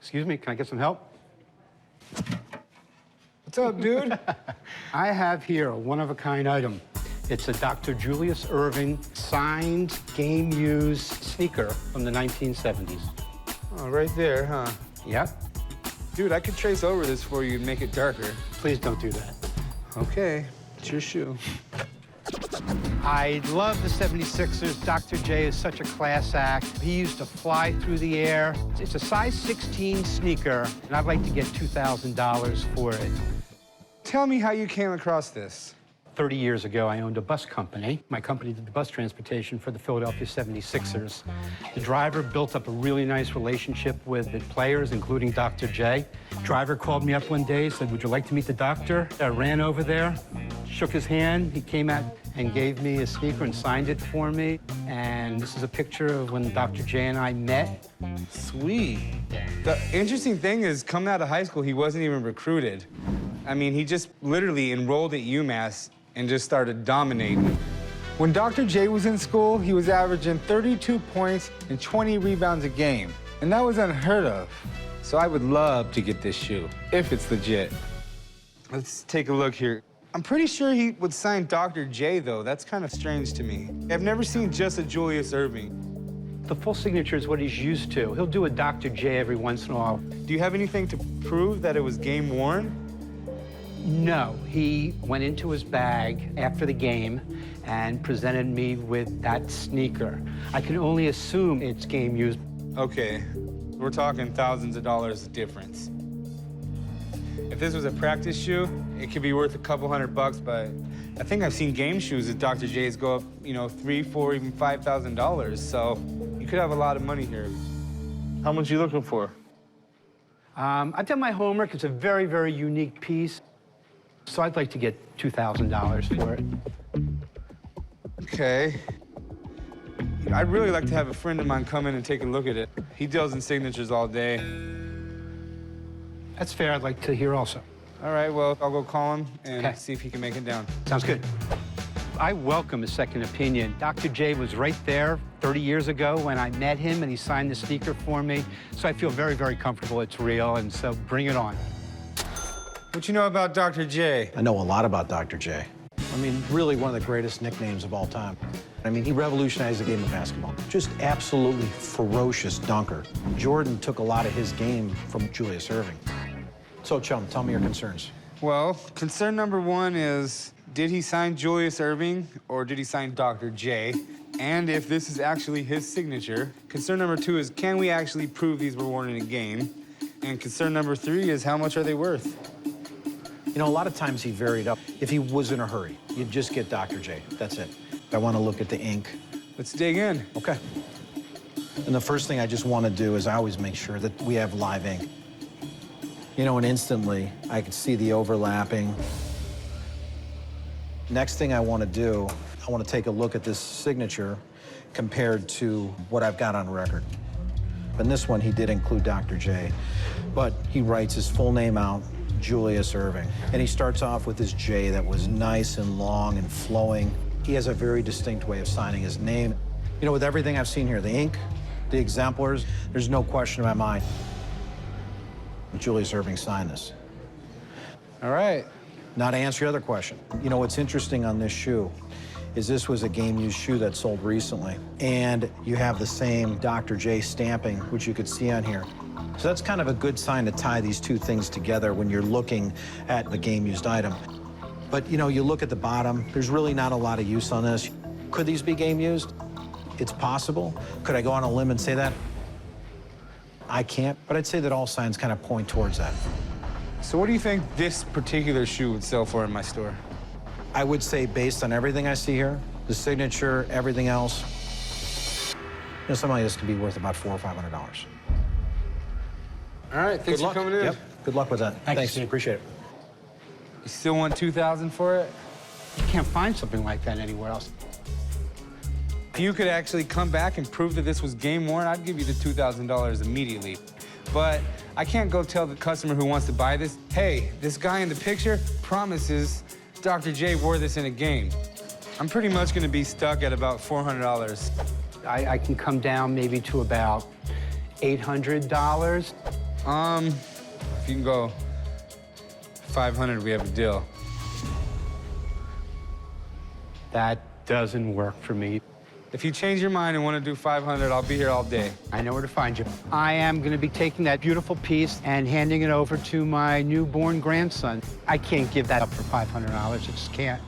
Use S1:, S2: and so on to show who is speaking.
S1: Excuse me, can I get some help?
S2: What's up, dude?
S1: I have here a one-of-a-kind item. It's a Dr. Julius Erving signed, game-used sneaker from the 1970s.
S2: Oh, right there, huh?
S1: Yep.
S2: Dude, I could trace over this for you and make it darker.
S1: Please don't do that.
S2: Okay, it's your shoe.
S1: I love the 76ers. Dr. J is such a class act. He used to fly through the air. It's a size 16 sneaker, and I'd like to get $2,000 for it.
S2: Tell me how you came across this.
S1: 30 years ago, I owned a bus company. My company did the bus transportation for the Philadelphia 76ers. The driver built up a really nice relationship with the players, including Dr. J. Driver called me up one day, said, "Would you like to meet the doctor?" I ran over there, shook his hand. He came out and gave me a sneaker and signed it for me. And this is a picture of when Dr. J and I met.
S2: Sweet. The interesting thing is, coming out of high school, he wasn't even recruited. I mean, he just literally enrolled at UMass and just started dominating. When Dr. J was in school, he was averaging 32 points and 20 rebounds a game. And that was unheard of. So I would love to get this shoe, if it's legit. Let's take a look here. I'm pretty sure he would sign Dr. J, though. That's kind of strange to me. I've never seen just a Julius Erving.
S1: The full signature is what he's used to. He'll do a Dr. J every once in a while.
S2: Do you have anything to prove that it was game worn?
S1: No, he went into his bag after the game and presented me with that sneaker. I can only assume it's game used.
S2: Okay, we're talking thousands of dollars of difference. If this was a practice shoe, it could be worth a couple $100, but I think I've seen game shoes at Dr. J's go up, you know, $3,000, $4,000, even $5,000. So you could have a lot of money here. How much are you looking for?
S1: I've done my homework. It's a very, very unique piece. So I'd like to get $2,000 for it.
S2: Okay. I'd really like to have a friend of mine come in and take a look at it. He deals in signatures all day.
S1: That's fair. I'd like to hear also.
S2: All right, well, I'll go call him and
S1: Okay.
S2: see if he can make it down.
S1: Sounds good. I welcome a second opinion. Dr. J was right there 30 years ago when I met him and he signed the sneaker for me. So I feel very, very comfortable it's real, and so bring it on.
S2: What you know about Dr. J?
S3: I know a lot about Dr. J. I mean, really one of the greatest nicknames of all time. I mean, he revolutionized the game of basketball. Just absolutely ferocious dunker. Jordan took a lot of his game from Julius Erving. So, Chum, tell me your concerns.
S2: Well, concern number one is, did he sign Julius Erving or did he sign Dr. J? And if this is actually his signature. Concern number two is, can we actually prove these were worn in a game? And concern number three is, how much are they worth?
S3: You know, a lot of times he varied up. If he was in a hurry, you'd just get Dr. J. That's it. I want to look at the ink.
S2: Let's dig in.
S3: Okay. And the first thing I just want to do is I always make sure that we have live ink. You know, and instantly I can see the overlapping. Next thing I want to do, I want to take a look at this signature compared to what I've got on record. In this one, he did include Dr. J, but he writes his full name out, Julius Erving. And he starts off with his J that was nice and long and flowing. He has a very distinct way of signing his name. You know, with everything I've seen here, the ink, the exemplars, there's no question in my mind Julius Erving signed this.
S2: All right.
S3: Now to answer your other question, you know, what's interesting on this shoe is this was a game-used shoe that sold recently. And you have the same Dr. J stamping, which you could see on here. So that's kind of a good sign to tie these two things together when you're looking at the game-used item. But, you know, you look at the bottom, there's really not a lot of use on this. Could these be game-used? It's possible. Could I go on a limb and say that? I can't, but I'd say that all signs kind of point towards that.
S2: So what do you think this particular shoe would sell for in my store?
S3: I would say, based on everything I see here, the signature, everything else, you know, something like this could be worth about $400 or $500.
S2: All right, thanks for coming in.
S3: Yep, good luck with that.
S1: Thanks.
S3: Appreciate it.
S2: You still want $2,000 for it?
S1: You can't find something like that anywhere else.
S2: If you could actually come back and prove that this was game worn, I'd give you the $2,000 immediately. But I can't go tell the customer who wants to buy this, hey, this guy in the picture promises Dr. J wore this in a game. I'm pretty much gonna be stuck at about $400.
S1: I can come down maybe to about $800.
S2: If you can go 500, we have a deal.
S1: That doesn't work for me.
S2: If you change your mind and want to do 500, I'll be here all day.
S1: I know where to find you. I am going to be taking that beautiful piece and handing it over to my newborn grandson. I can't give that up for $500. I just can't.